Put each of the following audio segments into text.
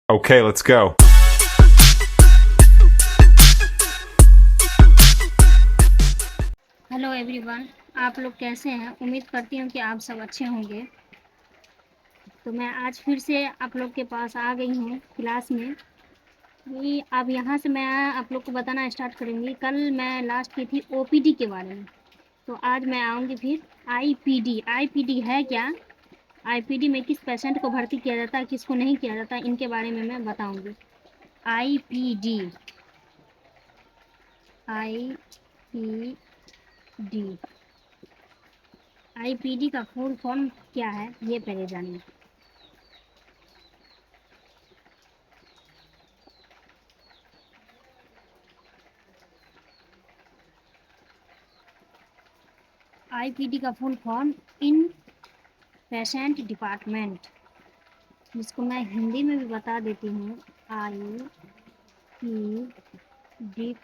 Okay, let's go. Hello everyone, आप लोग कैसे हैं? उम्मीद करती हूँ कि आप सब अच्छे होंगे। तो मैं आज फिर से आप लोग के पास आ गई हूँ क्लास में। कि अब यहाँ से मैं आप लोग को बताना स्टार्ट करूँगी। कल मैं लास्ट की थी ओपीडी के बारे में, तो आज मैं आऊँगी फिर आईपीडी। आईपीडी है क्या, आईपीडी में किस पेशेंट को भर्ती किया जाता है, किसको नहीं किया जाता, इनके बारे में मैं बताऊँगी। आईपीडी, आईपीडी, आईपीडी का फुल फॉर्म क्या है ये पहले जानिए। आईपीडी का full form in patient department, जिसको मैं हिंदी में भी बता देती हूँ। आईपीडी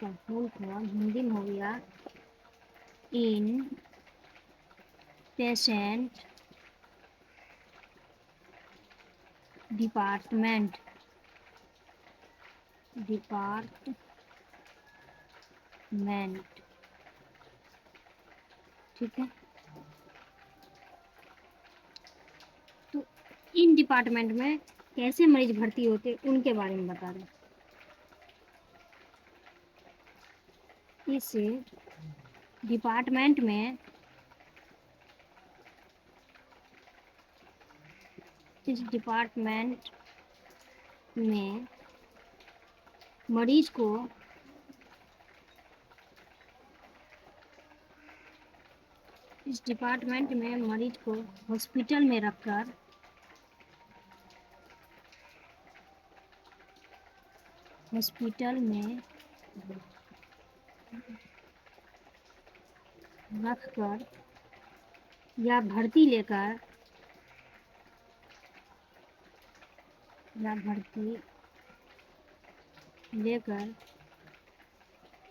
का फुल फॉर्म हिंदी में हो गया इन पेशेंट डिपार्टमेंट। ठीक है, तो इन डिपार्टमेंट में कैसे मरीज भर्ती होते उनके बारे में बता रहे। इस डिपार्टमेंट में इस डिपार्टमेंट में मरीज को इस डिपार्टमेंट में मरीज को हॉस्पिटल में रखकर हॉस्पिटल में रखकर या भर्ती लेकर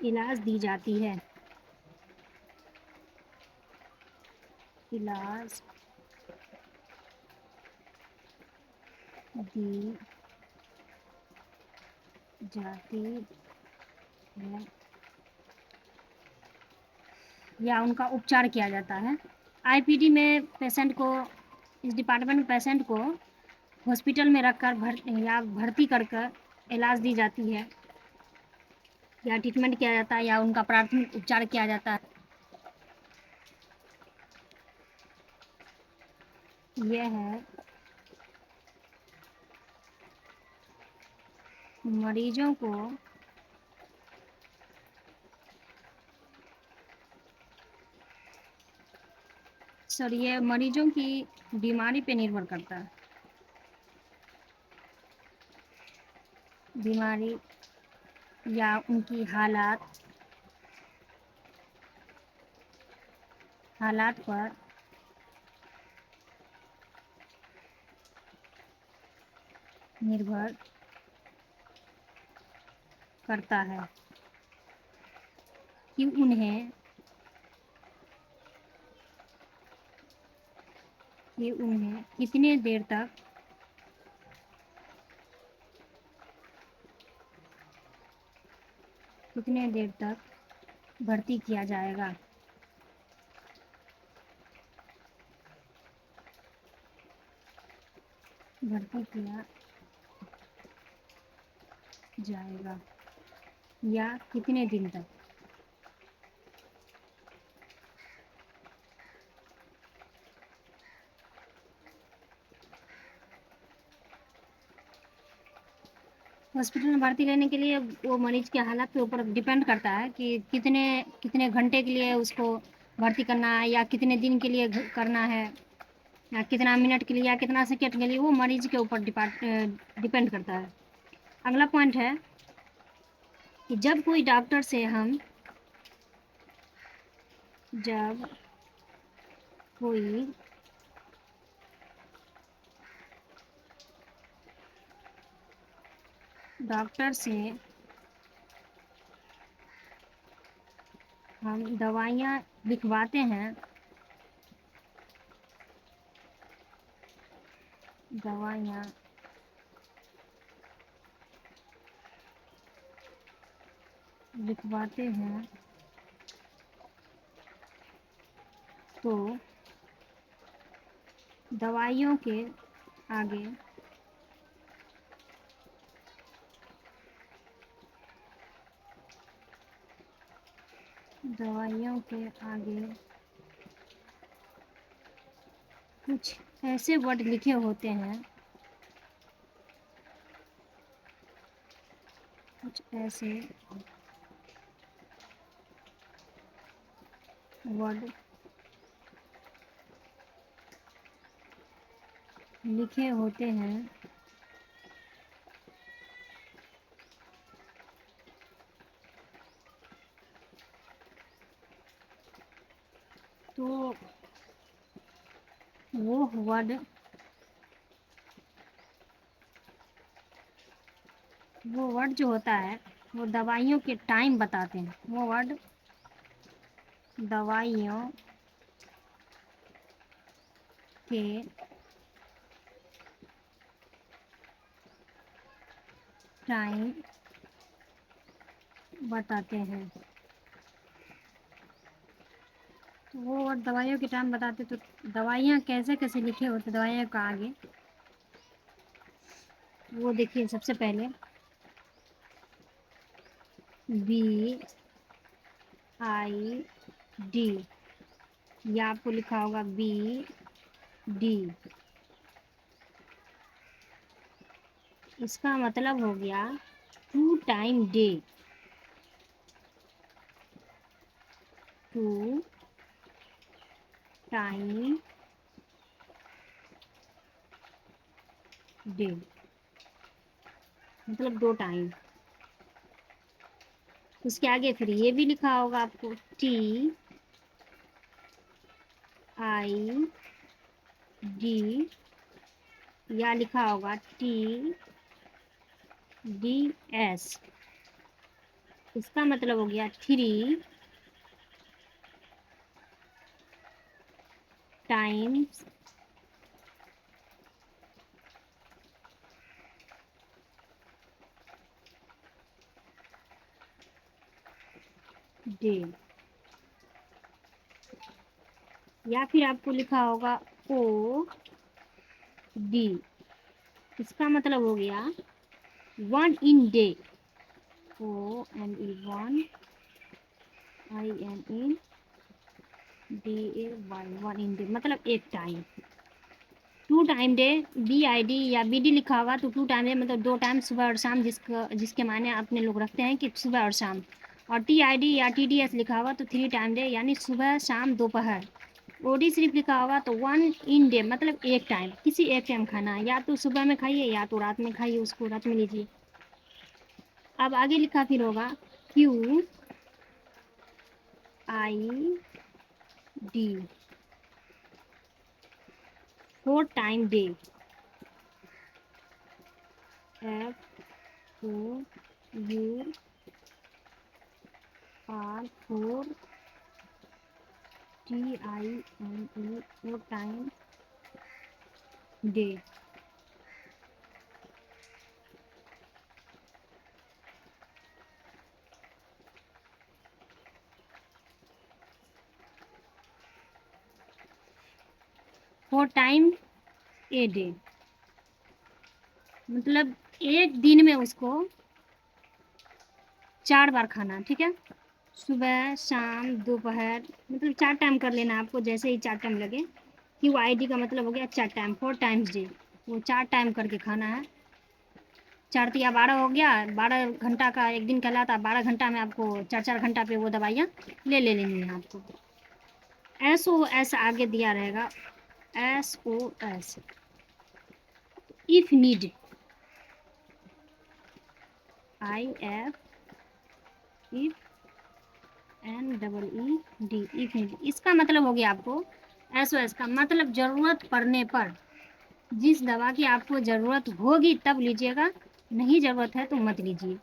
इलाज दी जाती है। इलाज दी जाती है या उनका उपचार किया जाता है। आईपीडी में पेशेंट को, इस डिपार्टमेंट में पेशेंट को हॉस्पिटल में रखकर भर्ती कर इलाज दी जाती है या ट्रीटमेंट किया जाता है या उनका प्राथमिक उपचार किया जाता है। यह है मरीजों को ये मरीजों की बीमारी पे निर्भर करता है। बीमारी या उनकी हालात पर निर्भर करता है कि उन्हें कितने देर तक भर्ती किया जाएगा। या कितने दिन तक। हॉस्पिटल में भर्ती लेने के लिए वो मरीज के हालात के ऊपर डिपेंड करता है कि कितने घंटे के लिए उसको भर्ती करना है या कितने दिन के लिए करना है या कितना मिनट के लिए या कितना सेकेंड के लिए, वो मरीज के ऊपर डिपेंड करता है। अगला पॉइंट है कि जब कोई डॉक्टर से हम दवाइयाँ लिखवाते हैं, लिखवाते हैं तो दवाइयों के आगे दवाइयों के आगे कुछ ऐसे वर्ड लिखे होते हैं, कुछ ऐसे वर्ड लिखे होते हैं तो वो वर्ड जो होता है वो दवाइयों के टाइम बताते हैं। वो वर्ड दवाइयों के टाइम बताते हैं। तो वो वर्ड दवाइयों के टाइम बताते, तो दवाइयाँ कैसे कैसे लिखे होते दवाइयों का आगे, वो देखिए सबसे पहले BID, या आपको लिखा होगा BD। इसका मतलब हो गया 2 टाइम डे, 2 टाइम डे मतलब 2 टाइम। उसके आगे फिर ये भी लिखा होगा आपको TID, या लिखा होगा TDS। इसका मतलब हो गया 3 टाइम्स डे। या फिर आपको लिखा होगा OD। इसका मतलब हो गया 1 in day, ONE 1, INE DAY, 1 in day मतलब एक टाइम। 2 टाइम डे BID या BD लिखा होगा तो 2 टाइम डे मतलब 2 टाइम सुबह और शाम, जिसके मायने अपने लोग रखते हैं कि सुबह और शाम। और TID या TDS लिखा होगा तो 3 टाइम डे यानी सुबह शाम दोपहर। OD सिर्फ लिखा होगा तो 1 इन डे मतलब एक टाइम, किसी एक टाइम खाना है, या तो सुबह में खाइए या तो रात में खाइए, उसको रात में लीजिए। अब आगे लिखा फिर होगा QID, 4 time day, FOUR TIME, 4 time day. 4 time a day मतलब एक दिन में उसको 4 बार खाना, ठीक है। सुबह शाम दोपहर मतलब 4 टाइम कर लेना आपको, जैसे ही 4 टाइम लगे। QID का मतलब हो गया 4 टाइम, 4 टाइम्स डे, वो 4 टाइम करके खाना है। 4 तिया 12 हो गया, 12 घंटा का एक दिन कहलाता, 12 घंटा में आपको 4 घंटा पे वो दवाइयाँ ले लेनी है आपको। SOS आगे दिया रहेगा, SOS if need, IF if NEED, if need. इसका मतलब हो गया आपको SOS का मतलब ज़रूरत पड़ने पर, जिस दवा की आपको ज़रूरत होगी तब लीजिएगा, नहीं ज़रूरत है तो मत लीजिए।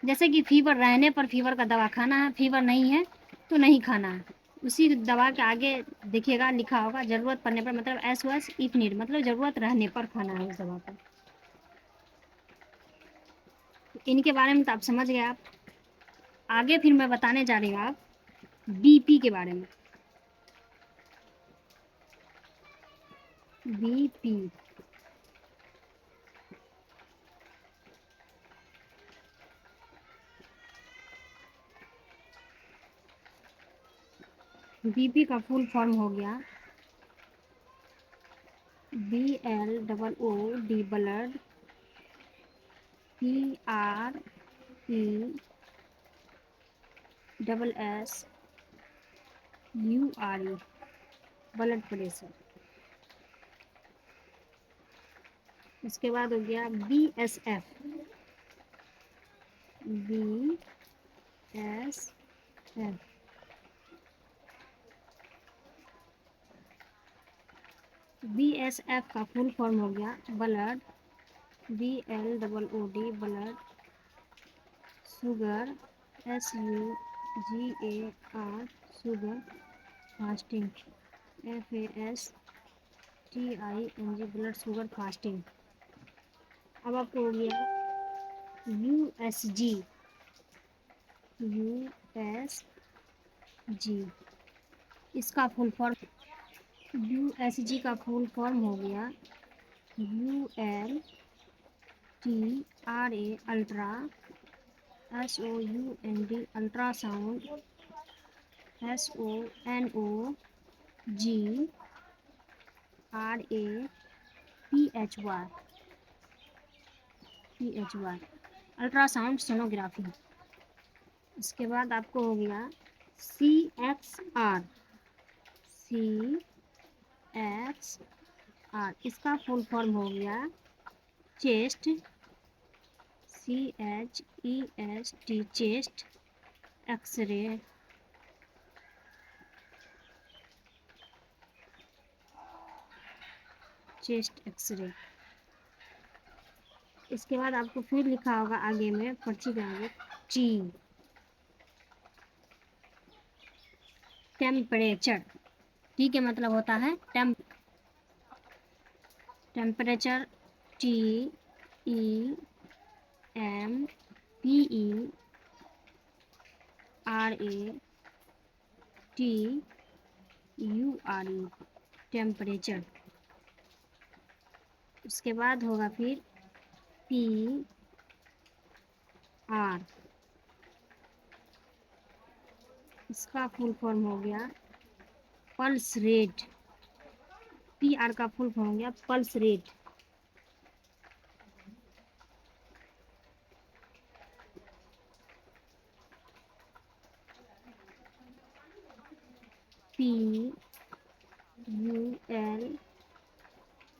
जैसे कि फीवर रहने पर फीवर का दवा खाना है, फीवर नहीं है तो नहीं खाना है। उसी दवा के आगे देखिएगा लिखा होगा ज़रूरत पड़ने पर, मतलब SOS इफ नीड मतलब ज़रूरत रहने पर खाना है उस दवा को। इनके बारे में तो आप समझ गए आप। आगे फिर मैं बताने जा रही हूँ आप बीपी के बारे में। बीपी बीपी का फुल फॉर्म हो गया BLOOD blood, PRESSURE blood pressure. उसके बाद हो गया BSF, BSF का फुल फॉर्म हो गया blood, BLOOD blood, sugar, SUGAR sugar, fasting, FASTING blood sugar fasting. अब आपको हो गया USG, इसका फुल फॉर्म, USG का फुल फॉर्म हो गया ULTRA ultra, SOUND ultrasound, SONOGRAPHY ultrasound sonography. इसके बाद आपको हो गया CXR, इसका फुल फॉर्म हो गया chest, CHEST chest x-ray, chest x-ray. इसके बाद आपको फिर लिखा होगा आगे में पर्ची के आगे टेम्परेचर। टी के मतलब होता है टेम्परेचर, TEMPERATURE, टेम्परेचर। उसके बाद होगा फिर PR, इसका फुल फॉर्म हो गया पल्स रेट, PR का फुल फॉर्म हो गया pulse rate.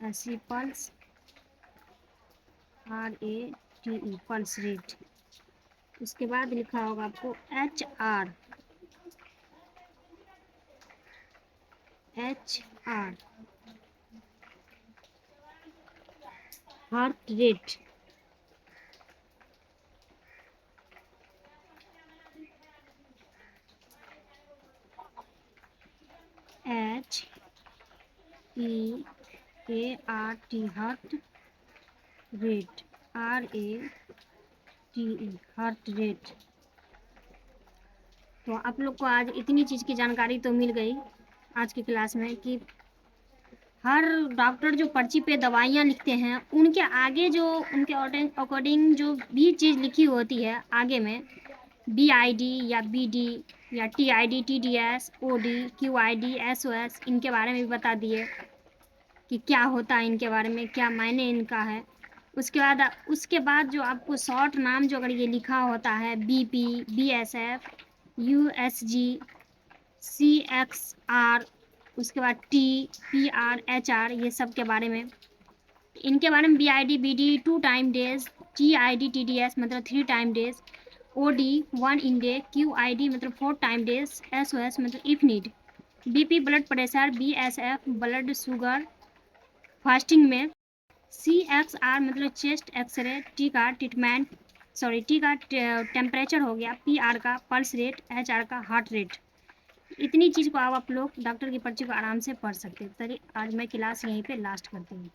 PULSE pulse, RATE pulse rate. उसके बाद लिखा होगा आपको HR, heart rate. HEART heart rate, RATE heart rate. तो आप लोग को आज इतनी चीज़ की जानकारी तो मिल गई आज की क्लास में कि हर डॉक्टर जो पर्ची पे दवाइयाँ लिखते हैं उनके आगे जो उनके अकॉर्डिंग जो भी चीज़ लिखी होती है आगे में BID या BD या TID, TDS, OD, QID, SOS इनके बारे में भी बता दिए कि क्या होता है इनके बारे में, क्या मायने इनका है। उसके बाद जो आपको शॉर्ट नाम जो अगर ये लिखा होता है BP, BSF, USG, CXR, उसके बाद TPR, HR, ये सब के बारे में, इनके बारे में BID, BD 2 time days, TID, TDS मतलब 3 time days, OD 1 in day, QID मतलब 4 टाइम डेज, SOS मतलब if need, BP blood pressure, BSF blood sugar fasting में, CXR मतलब चेस्ट एक्सरे, T का टेम्परेचर हो गया, PR का पल्स रेट, HR का हार्ट रेट। इतनी चीज़ को आप लोग डॉक्टर की पर्ची को आराम से पढ़ सकते हैं। चलिए आज मैं क्लास यहीं पे लास्ट करती हूँ।